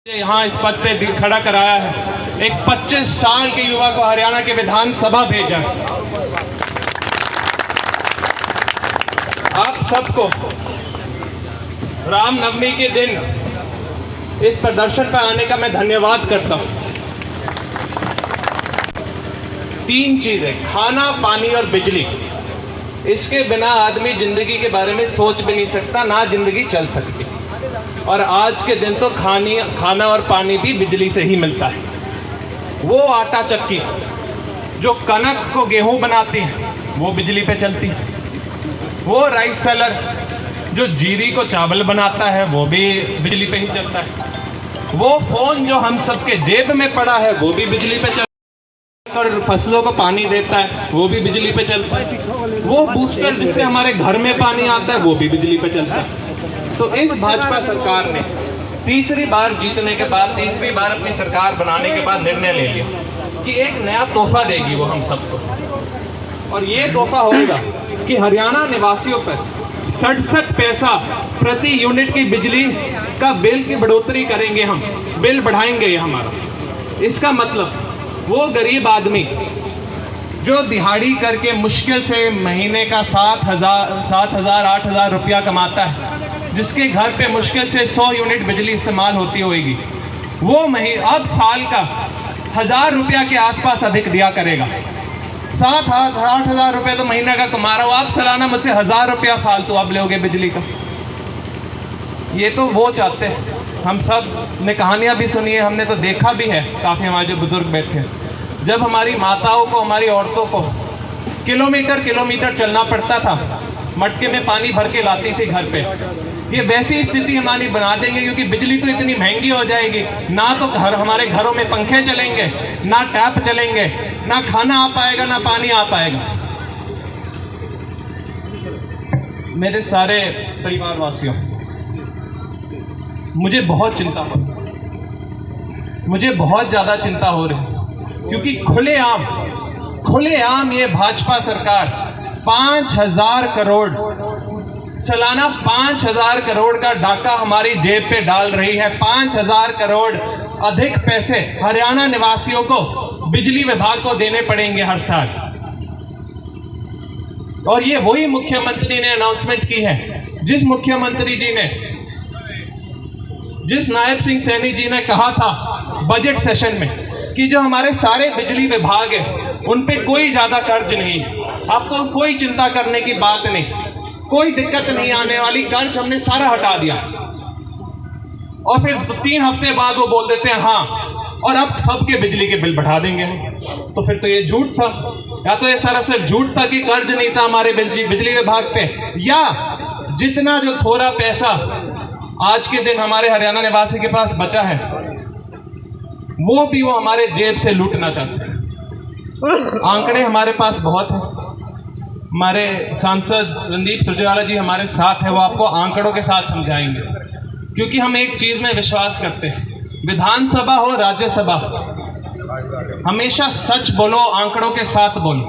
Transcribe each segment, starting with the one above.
यहाँ इस पद पे खड़ा कराया है, एक 25 साल के युवा को हरियाणा के विधानसभा भेजा। आप सबको रामनवमी के दिन इस प्रदर्शन पर आने का मैं धन्यवाद करता हूँ। 3 चीजें, खाना, पानी और बिजली, इसके बिना आदमी जिंदगी के बारे में सोच भी नहीं सकता, ना जिंदगी चल सकती। और आज के दिन तो खाना और पानी भी बिजली से ही मिलता है। वो आटा चक्की जो कनक को गेहूं बनाती है वो बिजली पे चलती है। वो राइस सेलर जो जीरी को चावल बनाता है वो भी बिजली पे ही चलता है। वो फोन जो हम सबके जेब में पड़ा है वो भी बिजली पे चलता है और फसलों को पानी देता है वो भी बिजली पे चलता है। वो बूस्टर जिससे हमारे घर में पानी आता है वो भी बिजली पे चलता है। तो इस भाजपा सरकार ने तीसरी बार जीतने के बाद, तीसरी बार अपनी सरकार बनाने के बाद निर्णय ले लिया कि एक नया तोहफा देगी वो हम सबको। और ये तोहफा होगा कि हरियाणा निवासियों पर 67 पैसा प्रति यूनिट की बिजली का बिल की बढ़ोतरी करेंगे हम, बिल बढ़ाएंगे ये हमारा। इसका मतलब वो गरीब आदमी जो दिहाड़ी करके मुश्किल से महीने का 7,000-8,000 रुपया कमाता है, जिसके घर पे मुश्किल से 100 यूनिट बिजली इस्तेमाल होती होगी, वो अब साल का 1,000 रुपया के आसपास अधिक दिया करेगा। 7-8,000 रुपये तो महीने का कमा रहा हो, आप सालाना मुझसे 1,000 रुपया फालतू आप लोगे बिजली का। ये तो वो चाहते हैं। हम सब ने कहानियां भी सुनी है, हमने तो देखा भी है, काफ़ी हमारे जो बुजुर्ग बैठे हैं, जब हमारी माताओं को, हमारी औरतों को किलोमीटर चलना पड़ता था, मटके में पानी भर के लाती थी घर पे। ये वैसी स्थिति हमारी बना देंगे क्योंकि बिजली तो इतनी महंगी हो जाएगी, ना तो हमारे घरों में पंखे चलेंगे, ना टैप चलेंगे, ना खाना आ पाएगा, ना पानी आ पाएगा। मेरे सारे परिवार वासियों, मुझे बहुत चिंता हो रही, मुझे बहुत ज़्यादा चिंता हो रही, क्योंकि खुलेआम ये भाजपा सरकार 5,000 करोड़, सालाना 5,000 करोड़ का डाका हमारी जेब पे डाल रही है। 5,000 करोड़ अधिक पैसे हरियाणा निवासियों को बिजली विभाग को देने पड़ेंगे हर साल। और ये वही मुख्यमंत्री ने अनाउंसमेंट की है, जिस मुख्यमंत्री जी ने, जिस नायब सिंह सैनी जी ने कहा था बजट सेशन में कि जो हमारे सारे बिजली विभाग है उन पे कोई ज्यादा कर्ज नहीं, आपको कोई चिंता करने की बात नहीं, कोई दिक्कत नहीं आने वाली, कर्ज हमने सारा हटा दिया। और फिर 3 हफ्ते बाद वो बोल देते हैं हाँ, और अब सबके बिजली के बिल बढ़ा देंगे। तो फिर तो ये झूठ था, या तो ये सरासर झूठ था कि कर्ज नहीं था हमारे बिजली विभाग पे, या जितना जो थोड़ा पैसा आज के दिन हमारे हरियाणा निवासी के पास बचा है वो भी वो हमारे जेब से लूटना चाहते हैं। आंकड़े हमारे पास बहुत हैं, हमारे सांसद रणदीप सुरजेवाला जी हमारे साथ है, वो आपको आंकड़ों के साथ समझाएंगे। क्योंकि हम एक चीज में विश्वास करते हैं, विधानसभा हो राज्यसभा, हमेशा सच बोलो, आंकड़ों के साथ बोलो।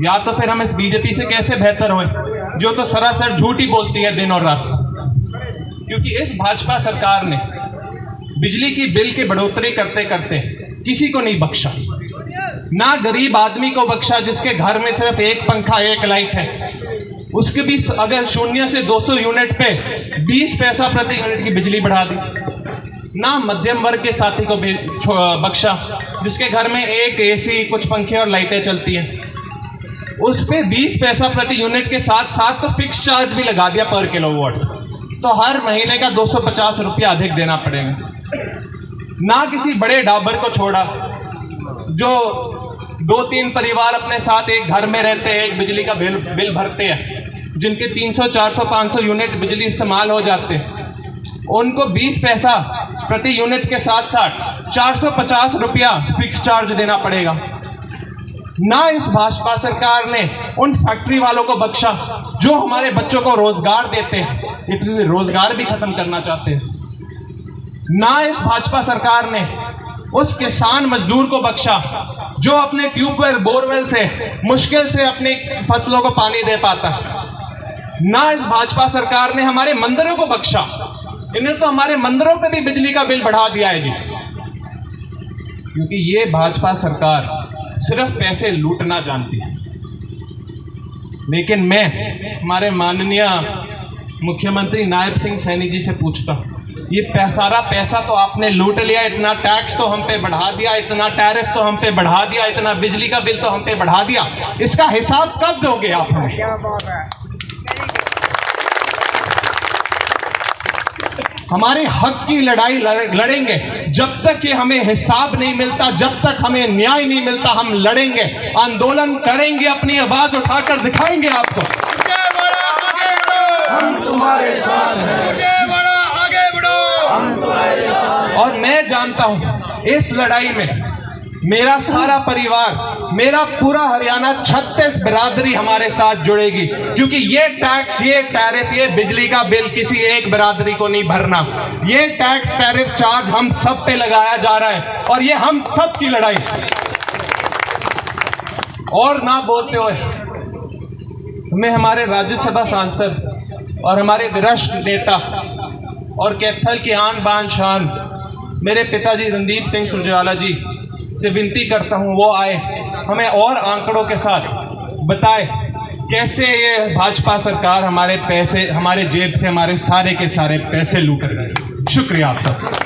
या तो फिर हम इस बीजेपी से कैसे बेहतर हों जो तो सरासर झूठ ही बोलती है दिन और रात। क्योंकि इस भाजपा सरकार ने बिजली की बिल की बढ़ोतरी करते करते किसी को नहीं बख्शा, ना गरीब आदमी को बख्शा जिसके घर में सिर्फ एक पंखा, एक लाइट है, उसके भी अगर 0 से 200 यूनिट पे 20 पैसा प्रति यूनिट की बिजली बढ़ा दी। ना मध्यम वर्ग के साथी को भी बख्शा जिसके घर में एक एसी, कुछ पंखे और लाइटें चलती हैं, उस पे 20 पैसा प्रति यूनिट के साथ साथ तो फिक्स चार्ज भी लगा दिया पर किलोवाट, तो हर महीने का 250 रुपया अधिक देना पड़ेगा। ना किसी बड़े डाबर को छोड़ा जो 2-3 परिवार अपने साथ एक घर में रहते हैं, एक बिजली का बिल भरते हैं, जिनके 300, 400, 500 यूनिट बिजली इस्तेमाल हो जाते हैं, उनको 20 पैसा प्रति यूनिट के साथ साथ 450 रुपया फिक्स चार्ज देना पड़ेगा। ना इस भाजपा सरकार ने उन फैक्ट्री वालों को बख्शा जो हमारे बच्चों को रोजगार देते हैं, इसलिए रोजगार भी खत्म करना चाहते हैं। ना इस भाजपा सरकार ने उस किसान मजदूर को बख्शा जो अपने ट्यूबवेल, बोरवेल से मुश्किल से अपनी फसलों को पानी दे पाता है। ना इस भाजपा सरकार ने हमारे मंदिरों को बख्शा इन्होंने तो हमारे मंदिरों पे भी बिजली का बिल बढ़ा दिया है जी। क्योंकि ये भाजपा सरकार सिर्फ पैसे लूटना जानती है। लेकिन मैं हमारे माननीय मुख्यमंत्री नायब सिंह सैनी जी से पूछता हूँ, ये सारा पैसा तो आपने लूट लिया, इतना टैक्स तो हम पे बढ़ा दिया, इतना टैरिफ तो हम पे बढ़ा दिया, इतना बिजली का बिल तो हम पे बढ़ा दिया, इसका हिसाब कब दोगे आप हमें? क्या बात है। हमारे हक की लड़ाई लड़ेंगे। जब तक ये हमें हिसाब नहीं मिलता, जब तक हमें न्याय नहीं मिलता, हम लड़ेंगे, आंदोलन करेंगे, अपनी आवाज उठाकर दिखाएंगे आपको। हम तुम्हारे साथ हैं, आगे बढ़ो, हम तुम्हारे साथ हैं। और मैं जानता हूं इस लड़ाई में मेरा सारा परिवार, मेरा पूरा हरियाणा 36 बिरादरी हमारे साथ जुड़ेगी। क्योंकि ये टैक्स, ये टैरिफ, ये बिजली का बिल किसी एक बिरादरी को नहीं भरना। ये टैक्स, टैरिफ, चार्ज हम सब पे लगाया जा रहा है और ये हम सब की लड़ाई। और ना बोलते हुए हमें हमारे राज्यसभा सांसद और हमारे वरिष्ठ नेता और कैथल की आन बान शान मेरे पिताजी रणदीप सिंह सुरजेवाला जी से विनती करता हूं, वो आए, हमें और आंकड़ों के साथ बताए कैसे ये भाजपा सरकार हमारे पैसे, हमारे जेब से हमारे सारे के सारे पैसे लूट रही है। शुक्रिया आप सब।